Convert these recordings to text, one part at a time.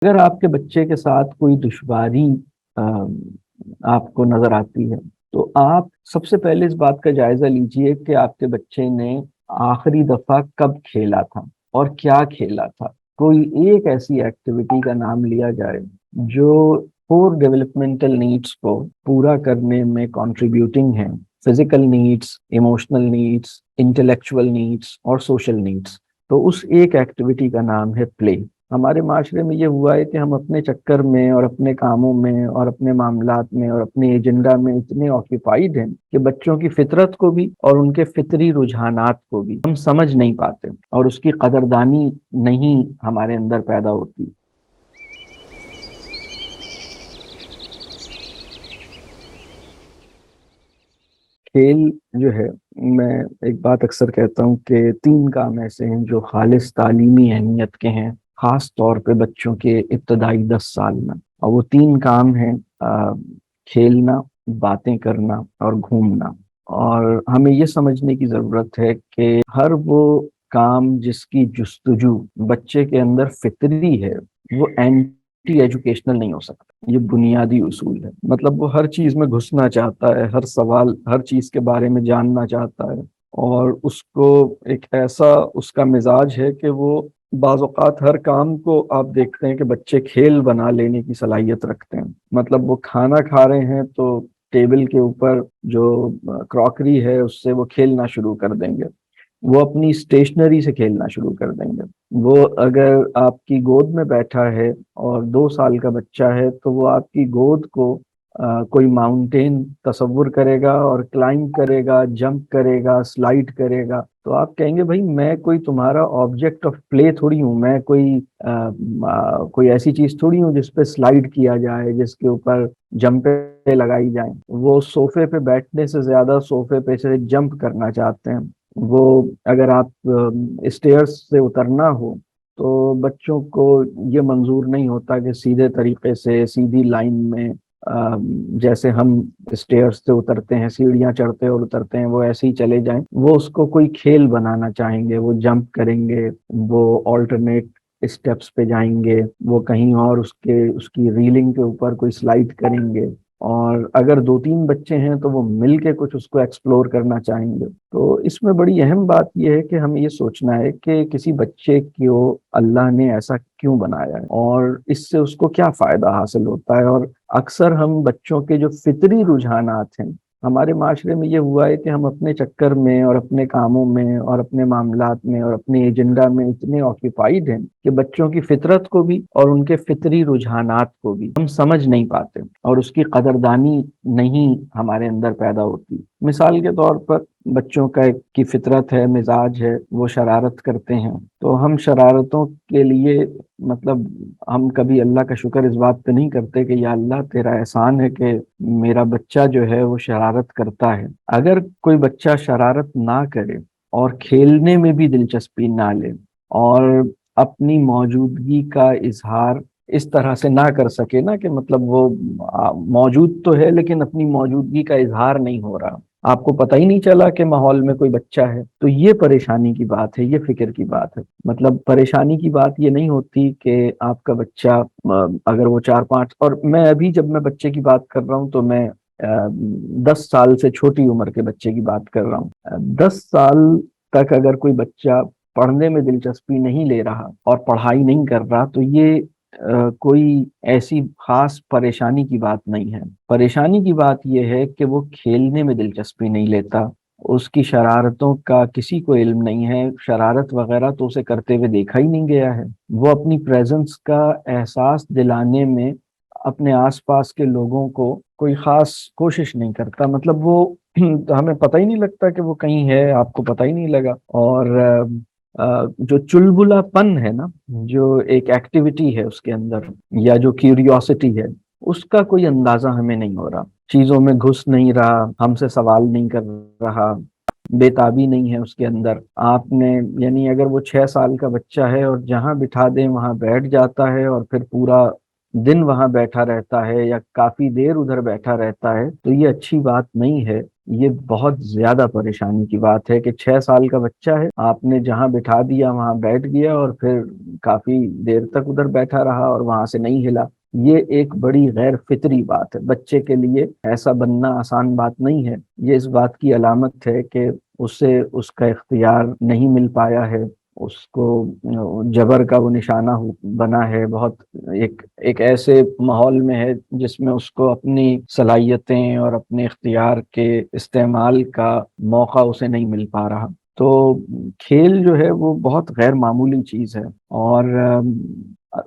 اگر آپ کے بچے کے ساتھ کوئی دشواری آ، آپ کو نظر آتی ہے تو آپ سب سے پہلے اس بات کا جائزہ لیجئے کہ آپ کے بچے نے آخری دفعہ کب کھیلا تھا اور کیا کھیلا تھا۔ کوئی ایک ایسی ایکٹیویٹی کا نام لیا جائے جو فور ڈیولپمنٹل نیڈس کو پورا کرنے میں کنٹریبیوٹنگ ہے: physical needs, emotional needs, intellectual needs اور سوشل نیڈس۔ تو اس ایک ایکٹیویٹی کا نام ہے پلے۔ ہمارے معاشرے میں یہ ہوا ہے کہ ہم اپنے چکر میں اور اپنے کاموں میں اور اپنے معاملات میں اور اپنے ایجنڈا میں اتنے آکیفائیڈ ہیں کہ بچوں کی فطرت کو بھی اور ان کے فطری رجحانات کو بھی ہم سمجھ نہیں پاتے اور اس کی قدردانی نہیں ہمارے اندر پیدا ہوتی۔ کھیل جو ہے، میں ایک بات اکثر کہتا ہوں کہ تین کام ایسے ہیں جو خالص تعلیمی اہمیت کے ہیں، خاص طور پہ بچوں کے ابتدائی 10 سال میں، اور وہ تین کام ہیں: کھیلنا، باتیں کرنا اور گھومنا۔ اور ہمیں یہ سمجھنے کی ضرورت ہے کہ ہر وہ کام جس کی جستجو بچے کے اندر فطری ہے وہ اینٹی ایجوکیشنل نہیں ہو سکتا۔ یہ بنیادی اصول ہے۔ مطلب وہ ہر چیز میں گھسنا چاہتا ہے، ہر سوال، ہر چیز کے بارے میں جاننا چاہتا ہے، اور اس کو ایک ایسا اس کا مزاج ہے کہ وہ بعض اوقات ہر کام کو آپ دیکھتے ہیں کہ بچے کھیل بنا لینے کی صلاحیت رکھتے ہیں۔ مطلب وہ کھانا کھا رہے ہیں تو ٹیبل کے اوپر جو کراکری ہے اس سے وہ کھیلنا شروع کر دیں گے، وہ اپنی اسٹیشنری سے کھیلنا شروع کر دیں گے۔ وہ اگر آپ کی گود میں بیٹھا ہے اور 2 سال کا بچہ ہے تو وہ آپ کی گود کو کوئی ماؤنٹین تصور کرے گا اور کلائمب کرے گا، جمپ کرے گا، سلائیڈ کرے گا، تو آپ کہیں گے بھائی میں کوئی تمہارا آبجیکٹ آف پلے تھوڑی ہوں، میں کوئی ایسی چیز تھوڑی ہوں جس پہ سلائیڈ کیا جائے، جس کے اوپر جمپیں لگائی جائیں۔ وہ صوفے پہ بیٹھنے سے زیادہ صوفے پہ سے جمپ کرنا چاہتے ہیں۔ وہ اگر آپ اسٹیئرس سے اترنا ہو تو بچوں کو یہ منظور نہیں ہوتا کہ سیدھے طریقے سے سیدھی لائن میں جیسے ہم اسٹیئرس سے اترتے ہیں، سیڑھیاں چڑھتے اور اترتے ہیں، وہ ایسے ہی چلے جائیں۔ وہ اس کو کوئی کھیل بنانا چاہیں گے، وہ جمپ کریں گے، وہ آلٹرنیٹ اسٹیپس پہ جائیں گے، وہ کہیں اور اس کی ریلنگ کے اوپر کوئی سلائیڈ کریں گے، اور اگر 2 3 بچے ہیں تو وہ مل کے کچھ اس کو ایکسپلور کرنا چاہیں گے۔ تو اس میں بڑی اہم بات یہ ہے کہ ہمیں یہ سوچنا ہے کہ کسی بچے کو اللہ نے ایسا کیوں بنایا ہے اور اس سے اس کو کیا فائدہ حاصل ہوتا ہے۔ اور اکثر ہم بچوں کے جو فطری رجحانات ہیں، ہمارے معاشرے میں یہ ہوا ہے کہ ہم اپنے چکر میں اور اپنے کاموں میں اور اپنے معاملات میں اور اپنے ایجنڈا میں اتنے آکیفائیڈ ہیں کہ بچوں کی فطرت کو بھی اور ان کے فطری رجحانات کو بھی ہم سمجھ نہیں پاتے اور اس کی قدردانی نہیں ہمارے اندر پیدا ہوتی۔ مثال کے طور پر بچوں کی فطرت ہے، مزاج ہے، وہ شرارت کرتے ہیں، تو ہم شرارتوں کے لیے مطلب ہم کبھی اللہ کا شکر اس بات پہ نہیں کرتے کہ یا اللہ تیرا احسان ہے کہ میرا بچہ جو ہے وہ شرارت کرتا ہے۔ اگر کوئی بچہ شرارت نہ کرے اور کھیلنے میں بھی دلچسپی نہ لے اور اپنی موجودگی کا اظہار اس طرح سے نہ کر سکے نا کہ مطلب وہ موجود تو ہے لیکن اپنی موجودگی کا اظہار نہیں ہو رہا، آپ کو پتہ ہی نہیں چلا کہ ماحول میں کوئی بچہ ہے، تو یہ پریشانی کی بات ہے، یہ فکر کی بات ہے۔ مطلب پریشانی کی بات یہ نہیں ہوتی کہ آپ کا بچہ اگر وہ 4 5، اور میں ابھی جب میں بچے کی بات کر رہا ہوں تو میں 10 سال سے چھوٹی عمر کے بچے کی بات کر رہا ہوں۔ 10 سال تک اگر کوئی بچہ پڑھنے میں دلچسپی نہیں لے رہا اور پڑھائی نہیں کر رہا تو یہ کوئی ایسی خاص پریشانی کی بات نہیں ہے۔ پریشانی کی بات یہ ہے کہ وہ کھیلنے میں دلچسپی نہیں لیتا، اس کی شرارتوں کا کسی کو علم نہیں ہے، شرارت وغیرہ تو اسے کرتے ہوئے دیکھا ہی نہیں گیا ہے، وہ اپنی پریزنس کا احساس دلانے میں اپنے آس پاس کے لوگوں کو کوئی خاص کوشش نہیں کرتا۔ مطلب وہ ہمیں پتہ ہی نہیں لگتا کہ وہ کہیں ہے، آپ کو پتہ ہی نہیں لگا۔ اور جو چلبلا پن ہے نا، جو ایک ایکٹیویٹی ہے اس کے اندر یا جو کیوریوسٹی ہے، اس کا کوئی اندازہ ہمیں نہیں ہو رہا، چیزوں میں گھس نہیں رہا، ہم سے سوال نہیں کر رہا، بےتابی نہیں ہے اس کے اندر۔ آپ نے یعنی اگر وہ 6 سال کا بچہ ہے اور جہاں بٹھا دیں وہاں بیٹھ جاتا ہے اور پھر پورا دن وہاں بیٹھا رہتا ہے یا کافی دیر ادھر بیٹھا رہتا ہے، تو یہ اچھی بات نہیں ہے۔ یہ بہت زیادہ پریشانی کی بات ہے کہ 6 سال کا بچہ ہے، آپ نے جہاں بٹھا دیا وہاں بیٹھ گیا اور پھر کافی دیر تک ادھر بیٹھا رہا اور وہاں سے نہیں ہلا۔ یہ ایک بڑی غیر فطری بات ہے، بچے کے لیے ایسا بننا آسان بات نہیں ہے۔ یہ اس بات کی علامت ہے کہ اسے اس کا اختیار نہیں مل پایا ہے، اس کو جبر کا وہ نشانہ بنا ہے، بہت ایک ایسے ماحول میں ہے جس میں اس کو اپنی صلاحیتیں اور اپنے اختیار کے استعمال کا موقع اسے نہیں مل پا رہا۔ تو کھیل جو ہے وہ بہت غیر معمولی چیز ہے، اور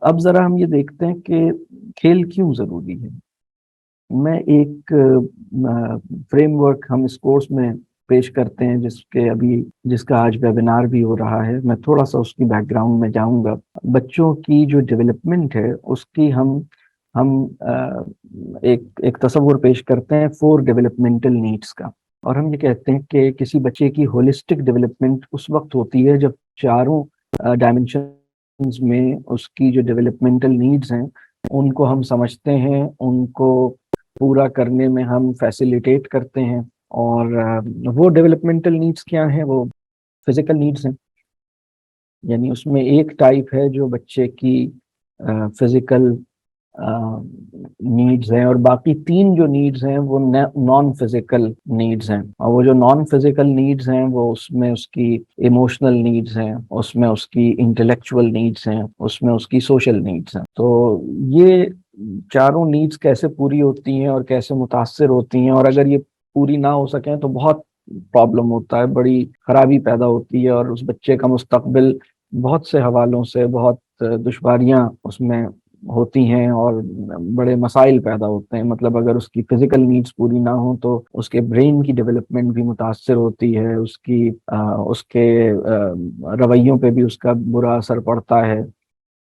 اب ذرا ہم یہ دیکھتے ہیں کہ کھیل کیوں ضروری ہے۔ میں ایک فریم ورک ہم اس کورس میں پیش کرتے ہیں جس کا آج ویبینار بھی ہو رہا ہے، میں تھوڑا سا اس کی بیک گراؤنڈ میں جاؤں گا۔ بچوں کی جو ڈیولپمنٹ ہے اس کی ہم ایک تصور پیش کرتے ہیں 4 ڈیولپمنٹل نیڈس کا، اور ہم یہ کہتے ہیں کہ کسی بچے کی ہولسٹک ڈیولپمنٹ اس وقت ہوتی ہے جب چاروں ڈائمنشنز میں اس کی جو ڈیولپمنٹل نیڈز ہیں ان کو ہم سمجھتے ہیں، ان کو پورا کرنے میں ہم فیسیلیٹیٹ کرتے ہیں۔ اور وہ ڈیولپمنٹل نیڈس کیا ہیں؟ وہ فزیکل نیڈس ہیں، یعنی اس میں ایک ٹائپ ہے جو بچے کی فزیکل نیڈز ہیں، اور باقی 3 جو نیڈز ہیں وہ نان فزیکل نیڈز ہیں، اور وہ جو نان فزیکل نیڈز ہیں وہ اس میں اس کی ایموشنل نیڈز ہیں، اس میں اس کی انٹلیکچوئل نیڈز ہیں، اس میں اس کی سوشل نیڈز ہیں۔ تو یہ چاروں نیڈز کیسے پوری ہوتی ہیں اور کیسے متاثر ہوتی ہیں، اور اگر یہ پوری نہ ہو سکیں تو بہت پرابلم ہوتا ہے، بڑی خرابی پیدا ہوتی ہے، اور اس بچے کا مستقبل بہت سے حوالوں سے بہت دشواریاں اس میں ہوتی ہیں اور بڑے مسائل پیدا ہوتے ہیں۔ مطلب اگر اس کی فزیکل نیڈز پوری نہ ہوں تو اس کے برین کی ڈیولپمنٹ بھی متاثر ہوتی ہے، اس کے رویوں پہ بھی اس کا برا اثر پڑتا ہے،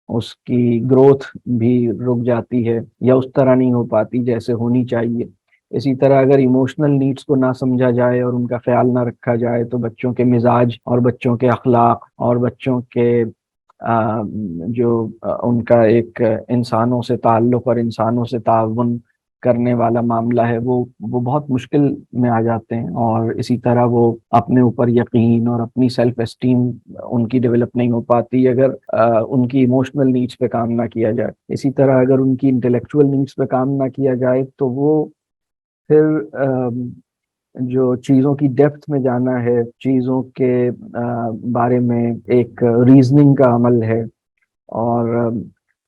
اس کی گروتھ بھی رک جاتی ہے یا اس طرح نہیں ہو پاتی جیسے ہونی چاہیے۔ اسی طرح اگر ایموشنل نیڈز کو نہ سمجھا جائے اور ان کا خیال نہ رکھا جائے تو بچوں کے مزاج اور بچوں کے اخلاق اور بچوں کے جو ان کا ایک انسانوں سے تعلق اور انسانوں سے تعاون کرنے والا معاملہ ہے وہ بہت مشکل میں آ جاتے ہیں، اور اسی طرح وہ اپنے اوپر یقین اور اپنی سیلف اسٹیم ان کی ڈیولپ نہیں ہو پاتی اگر ان کی ایموشنل نیڈز پہ کام نہ کیا جائے۔ اسی طرح اگر ان کی انٹلیکچوئل نیڈز پہ کام نہ کیا جائے تو وہ پھر جو چیزوں کی ڈیپتھ میں جانا ہے، چیزوں کے بارے میں ایک ریزننگ کا عمل ہے، اور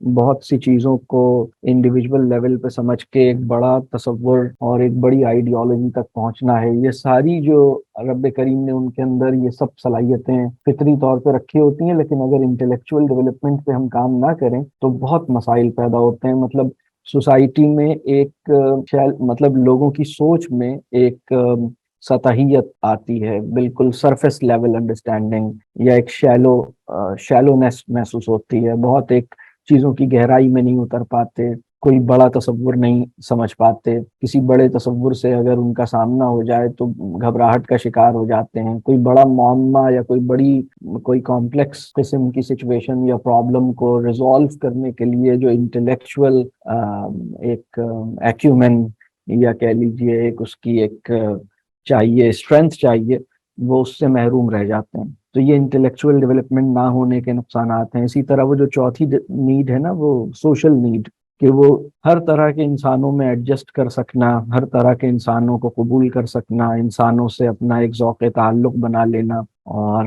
بہت سی چیزوں کو انڈیویجول لیول پہ سمجھ کے ایک بڑا تصور اور ایک بڑی آئیڈیالوجی تک پہنچنا ہے، یہ ساری جو رب کریم نے ان کے اندر یہ سب صلاحیتیں فطری طور پہ رکھی ہوتی ہیں، لیکن اگر انٹلیکچوئل ڈیولپمنٹ پہ ہم کام نہ کریں تو بہت مسائل پیدا ہوتے ہیں۔ مطلب سوسائٹی میں ایک مطلب لوگوں کی سوچ میں ایک سطحیت آتی ہے، بالکل سرفیس لیول انڈرسٹینڈنگ، یا ایک شیلونیس محسوس ہوتی ہے، بہت ایک چیزوں کی گہرائی میں نہیں اتر پاتے، کوئی بڑا تصور نہیں سمجھ پاتے، کسی بڑے تصور سے اگر ان کا سامنا ہو جائے تو گھبراہٹ کا شکار ہو جاتے ہیں، کوئی بڑا معمہ یا کوئی کمپلیکس قسم کی سچویشن یا پرابلم کو ریزالو کرنے کے لیے جو انٹلیکچوئل ایک ایکیومن یا کہہ لیجیے ایک اس کی ایک چاہیے اسٹرینتھ چاہیے، وہ اس سے محروم رہ جاتے ہیں۔ تو یہ انٹلیکچوئل ڈیولپمنٹ نہ ہونے کے نقصانات ہیں۔ اسی طرح وہ جو چوتھی نیڈ ہے نا، وہ سوشل نیڈ، کہ وہ ہر طرح کے انسانوں میں ایڈجسٹ کر سکنا، ہر طرح کے انسانوں کو قبول کر سکنا، انسانوں سے اپنا ایک ذوق تعلق بنا لینا، اور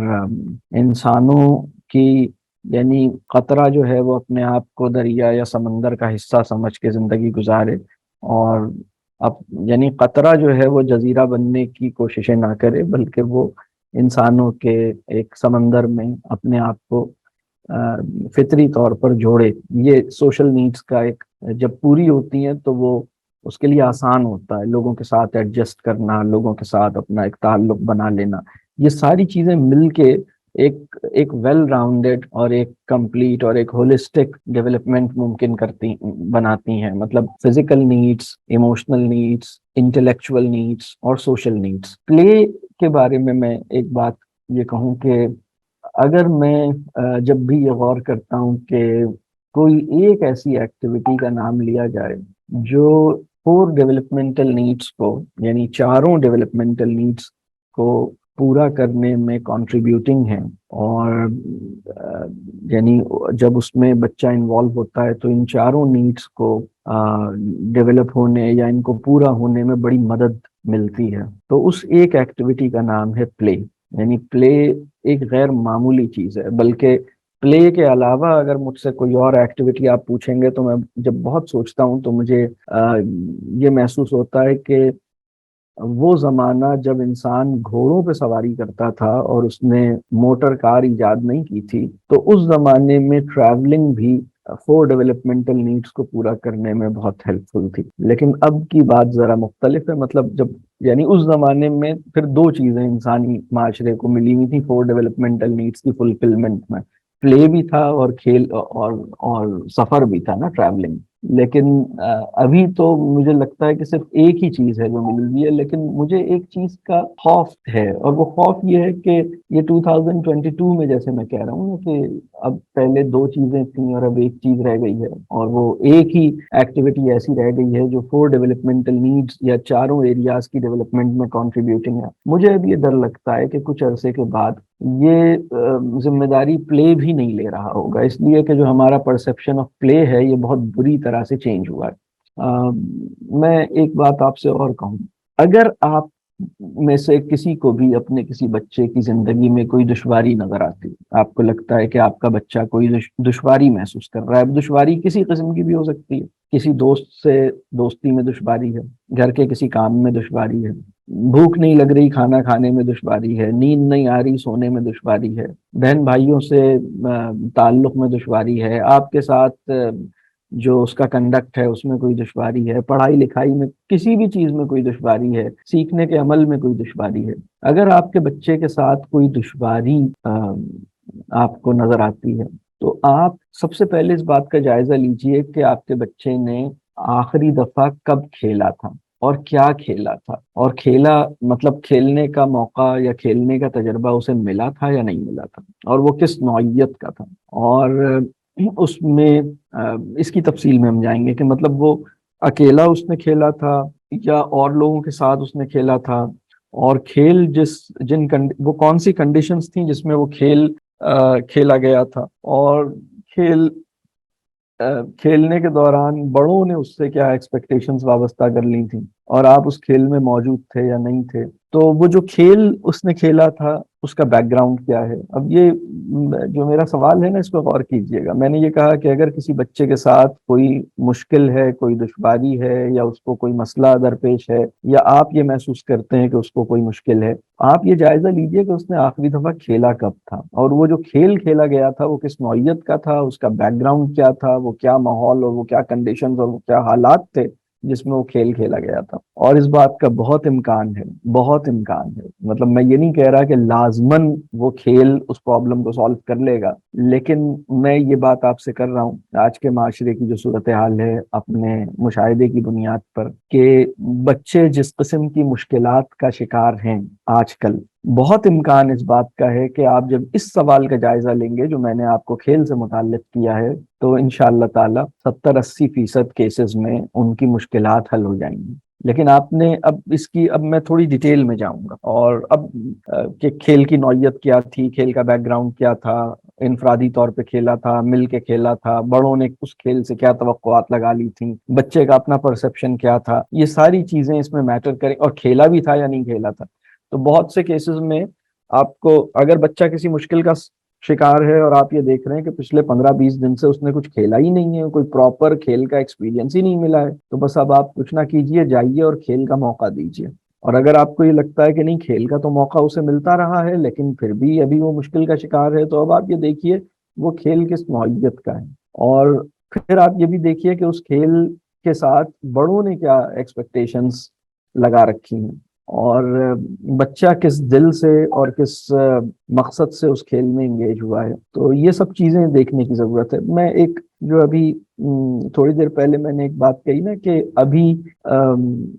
انسانوں کی یعنی قطرہ جو ہے وہ اپنے آپ کو دریا یا سمندر کا حصہ سمجھ کے زندگی گزارے، اور اب یعنی قطرہ جو ہے وہ جزیرہ بننے کی کوششیں نہ کرے بلکہ وہ انسانوں کے ایک سمندر میں اپنے آپ کو فطری طور پر جوڑے۔ یہ سوشل نیڈز کا ایک جب پوری ہوتی ہیں تو وہ اس کے لیے آسان ہوتا ہے لوگوں کے ساتھ ایڈجسٹ کرنا، لوگوں کے ساتھ اپنا ایک تعلق بنا لینا۔ یہ ساری چیزیں مل کے ایک ویل راؤنڈیڈ اور ایک کمپلیٹ اور ایک ہولسٹک ڈیولپمنٹ ممکن بناتی ہیں۔ مطلب physical needs, emotional needs, intellectual needs اور سوشل نیڈس۔ پلے کے بارے میں ایک بات یہ کہوں کہ اگر میں جب بھی یہ غور کرتا ہوں کہ کوئی ایک ایسی ایکٹیویٹی کا نام لیا جائے جو 4 ڈیولپمنٹل نیڈس کو، یعنی چاروں ڈیولپمنٹل نیڈس کو پورا کرنے میں کنٹریبیوٹنگ ہیں، اور یعنی جب اس میں بچہ انوالو ہوتا ہے تو ان چاروں نیڈس کو ڈیولپ ہونے یا ان کو پورا ہونے میں بڑی مدد ملتی ہے۔ تو اس ایک ایکٹیویٹی کا نام ہے پلے، یعنی پلے ایک غیر معمولی چیز ہے۔ بلکہ پلے کے علاوہ اگر مجھ سے کوئی اور ایکٹیویٹی آپ پوچھیں گے تو میں جب بہت سوچتا ہوں تو مجھے یہ محسوس ہوتا ہے کہ وہ زمانہ جب انسان گھوڑوں پہ سواری کرتا تھا اور اس نے موٹر کار ایجاد نہیں کی تھی، تو اس زمانے میں ٹریولنگ بھی 4 ڈیولپمنٹل نیڈس کو پورا کرنے میں بہت ہیلپ فل تھی۔ لیکن اب کی بات ذرا مختلف ہے، مطلب جب یعنی اس زمانے میں پھر دو چیزیں انسانی معاشرے کو ملی ہوئی تھی 4 ڈیولپمنٹل نیڈس کی فلفلمنٹ میں، پلے بھی تھا اور کھیل اور سفر بھی تھا نا، ٹریولنگ۔ لیکن ابھی تو مجھے لگتا ہے کہ صرف ایک ہی چیز ہے جو ملی ہوئی ہے، لیکن مجھے ایک چیز کا خوف ہے، اور وہ خوف یہ ہے کہ یہ 2022 میں، جیسے میں کہہ رہا ہوں نا کہ اب پہلے دو چیزیں تھیں اور اب ایک چیز رہ گئی ہے، اور وہ ایک ہی ایکٹیویٹی ایسی رہ گئی ہے جو 4 ڈیولپمنٹل نیڈس یا چاروں ایریاز کی ڈیولپمنٹ میں کنٹریبیوٹنگ ہے۔ مجھے اب یہ ڈر لگتا ہے کہ کچھ عرصے کے بعد یہ ذمہ داری پلے بھی نہیں لے رہا ہوگا، اس لیے کہ جو ہمارا پرسپشن آف پلے ہے یہ بہت بری طرح سے چینج ہوا ہے۔ میں ایک بات آپ سے اور کہوں، اگر آپ میں سے کسی کو بھی اپنے کسی بچے کی زندگی میں کوئی دشواری نظر آتی، آپ کو لگتا ہے کہ آپ کا بچہ کوئی دشواری محسوس کر رہا ہے، اب دشواری کسی قسم کی بھی ہو سکتی ہے، کسی دوست سے دوستی میں دشواری ہے، گھر کے کسی کام میں دشواری ہے، بھوک نہیں لگ رہی کھانا کھانے میں دشواری ہے، نیند نہیں آ رہی سونے میں دشواری ہے، بہن بھائیوں سے تعلق میں دشواری ہے، آپ کے ساتھ جو اس کا کنڈکٹ ہے اس میں کوئی دشواری ہے، پڑھائی لکھائی میں کسی بھی چیز میں کوئی دشواری ہے، سیکھنے کے عمل میں کوئی دشواری ہے، اگر آپ کے بچے کے ساتھ کوئی دشواری آپ کو نظر آتی ہے تو آپ سب سے پہلے اس بات کا جائزہ لیجئے کہ آپ کے بچے نے آخری دفعہ کب کھیلا تھا اور کیا کھیلا تھا، اور کھیلا مطلب کھیلنے کا موقع یا کھیلنے کا تجربہ اسے ملا تھا یا نہیں ملا تھا، اور وہ کس نوعیت کا تھا۔ اور اس میں اس کی تفصیل میں ہم جائیں گے کہ مطلب وہ اکیلا اس نے کھیلا تھا یا اور لوگوں کے ساتھ اس نے کھیلا تھا، اور کھیل وہ کون سی کنڈیشنز تھیں جس میں وہ کھیل کھیلا گیا تھا، اور کھیل کھیلنے کے دوران بڑوں نے اس سے کیا ایکسپیکٹیشنز وابستہ کر لی تھیں، اور آپ اس کھیل میں موجود تھے یا نہیں تھے۔ تو وہ جو کھیل اس نے کھیلا تھا اس کا بیک گراؤنڈ کیا ہے۔ اب یہ جو میرا سوال ہے نا، اس پہ غور کیجئے گا۔ میں نے یہ کہا کہ اگر کسی بچے کے ساتھ کوئی مشکل ہے، کوئی دشواری ہے، یا اس کو کوئی مسئلہ درپیش ہے، یا آپ یہ محسوس کرتے ہیں کہ اس کو کوئی مشکل ہے، آپ یہ جائزہ لیجئے کہ اس نے آخری دفعہ کھیلا کب تھا، اور وہ جو کھیل کھیلا گیا تھا وہ کس نوعیت کا تھا، اس کا بیک گراؤنڈ کیا تھا، وہ کیا ماحول اور وہ کیا کنڈیشنز اور وہ کیا حالات تھے جس میں وہ کھیل کھیلا گیا تھا۔ اور اس بات کا بہت امکان ہے، بہت امکان ہے، مطلب میں یہ نہیں کہہ رہا کہ لازماً وہ کھیل اس پرابلم کو سالو کر لے گا، لیکن میں یہ بات آپ سے کر رہا ہوں آج کے معاشرے کی جو صورتحال ہے اپنے مشاہدے کی بنیاد پر، کہ بچے جس قسم کی مشکلات کا شکار ہیں آج کل، بہت امکان اس بات کا ہے کہ آپ جب اس سوال کا جائزہ لیں گے جو میں نے آپ کو کھیل سے متعلق کیا ہے، تو انشاءاللہ تعالی 70-80% کیسز میں ان کی مشکلات حل ہو جائیں گی۔ لیکن آپ نے اب میں تھوڑی ڈیٹیل میں جاؤں گا، اور اب کہ کھیل کی نوعیت کیا تھی، کھیل کا بیک گراؤنڈ کیا تھا، انفرادی طور پہ کھیلا تھا، مل کے کھیلا تھا، بڑوں نے اس کھیل سے کیا توقعات لگا لی تھیں، بچے کا اپنا پرسپشن کیا تھا، یہ ساری چیزیں اس میں میٹر کریں، اور کھیلا بھی تھا یا نہیں کھیلا تھا۔ تو بہت سے کیسز میں آپ کو اگر بچہ کسی مشکل کا شکار ہے اور آپ یہ دیکھ رہے ہیں کہ پچھلے 15-20 دن سے اس نے کچھ کھیلا ہی نہیں ہے، کوئی پراپر کھیل کا ایکسپیرینس ہی نہیں ملا ہے، تو بس اب آپ کچھ نہ کیجئے، جائیے اور کھیل کا موقع دیجئے۔ اور اگر آپ کو یہ لگتا ہے کہ نہیں، کھیل کا تو موقع اسے ملتا رہا ہے لیکن پھر بھی ابھی وہ مشکل کا شکار ہے، تو اب آپ یہ دیکھیے وہ کھیل کس نوعیت کا ہے، اور پھر آپ یہ بھی دیکھیے کہ اس کھیل کے ساتھ بڑوں نے کیا ایکسپیکٹیشنز لگا رکھی ہیں، اور بچہ کس دل سے اور کس مقصد سے اس کھیل میں انگیج ہوا ہے۔ تو یہ سب چیزیں دیکھنے کی ضرورت ہے۔ میں ایک جو ابھی تھوڑی دیر پہلے میں نے ایک بات کہی نا کہ ابھی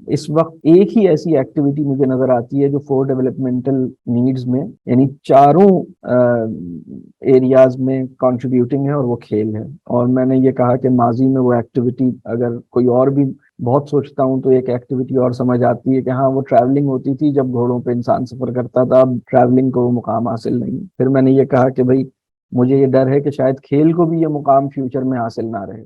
اس وقت ایک ہی ایسی ایکٹیویٹی مجھے نظر آتی ہے جو 4 ڈیولپمنٹل نیڈز میں، یعنی چاروں ایریاز میں کنٹریبیوٹنگ ہے، اور وہ کھیل ہے۔ اور میں نے یہ کہا کہ ماضی میں وہ ایکٹیویٹی اگر کوئی اور بھی بہت سوچتا ہوں تو ایک ایکٹیویٹی اور سمجھ آتی ہے کہ ہاں وہ ٹریولنگ ہوتی تھی جب گھوڑوں پہ انسان سفر کرتا تھا، اب ٹریولنگ کو وہ مقام حاصل نہیں۔ پھر میں نے یہ کہا کہ بھائی مجھے یہ ڈر ہے کہ شاید کھیل کو بھی یہ مقام فیوچر میں حاصل نہ رہے۔